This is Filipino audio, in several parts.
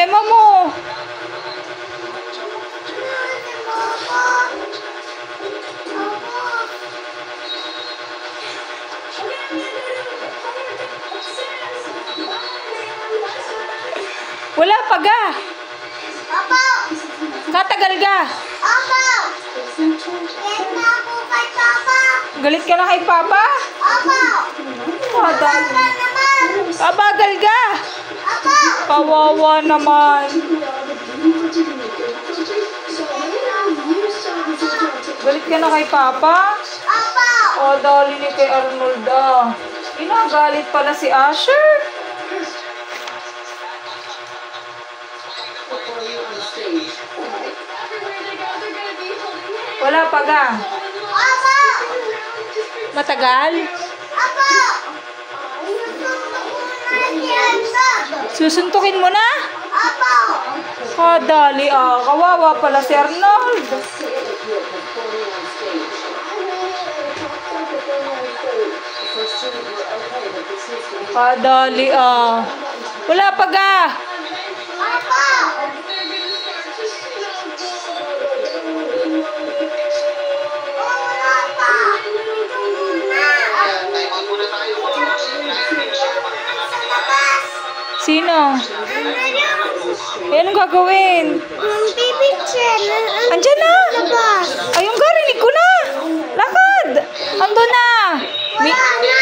problema mo? Wala pa ga. Opo. Katagal ga. Opo. Galit na ako kay Papa. Galit ka na kay Papa? Opo. Kabagal. Papa naman. Kabagal ga. Opo. Kawawa naman. Galit ka na kay Papa? Opo. O, dali ni kay Arnold ah. Inagalit pala si Asher. Wala pa ga. Opo. Matagal? Opo. Susuntukin mo na? Opo. Kadali ah. Kawawa pala si Arnold. Kadali ah. Wala pa ga. Opo. Wala pa. Sa labas. Sino? Anong gagawin? Pipicture. Andiyan na. Labas. Ayun ga, rinig ko na. Lakad. Ando na. Wala na.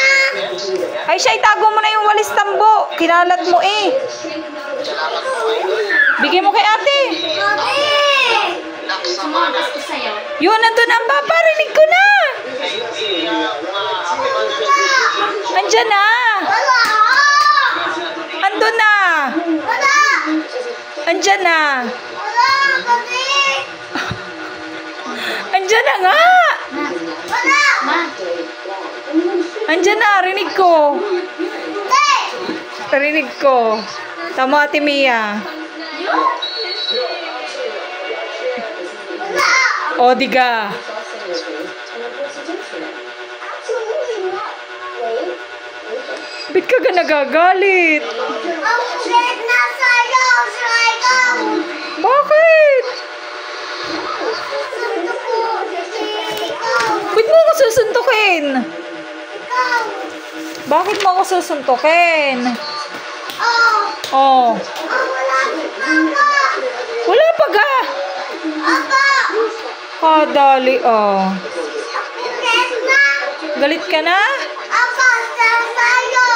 Ay siya, itago mo na yung walis tambo. Kinalat mo eh. Bigay mo kay ate. Yun, nandun ang papa. Rinig ko na. Andiyan na. Wala. Andun na. Wala. Andiyan na. Wala. Kami. Andiyan na nga. Wala. Andiyan na. Rinig ko. Hindi. Rinig ko. Tama, Ate Mia. Wala. O, diga. Ba't ka ga nagagalit? Ang shit na sa'yo. Ikaw. Bakit? Suntok ko. Ikaw. Ba't mo ako susuntukin? Ikaw. Bakit mo ako susuntukin? Oh. Oh, Wala. Papa. wala pa ga. Papa. Kadali oh. Shit na. Galit ka na? Apa sa sa'yo.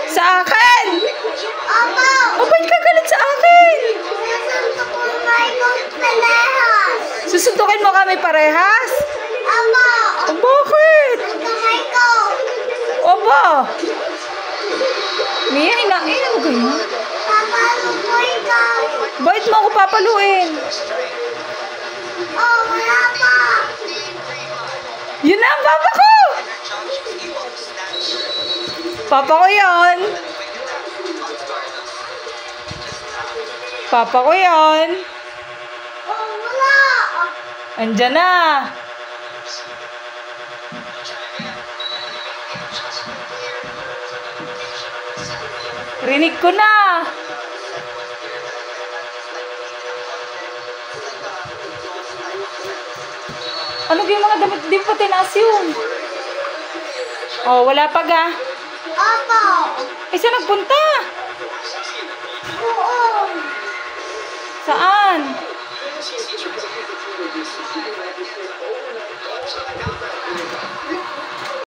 Sa akin? Apa. O, ba't ka galit sa akin? Suntok ko may palehas. Susuntukin mo kami parehas? Apa. O, bakit? Kamay ko. Oba. Mia, inain mo ganyan? Papalo ko ikaw. Bakit mo ako papaluin? Oh, wala pa. Yun na ang papa ko! Papa ko yun. Papa ko yun. Oh, wala. Andyan na. Rinig ko na. Ano yung mga damit? Di pa tinaas yun. Oh, wala pa ga. Opo. Eh, saan nagpunta? Oo. Saan?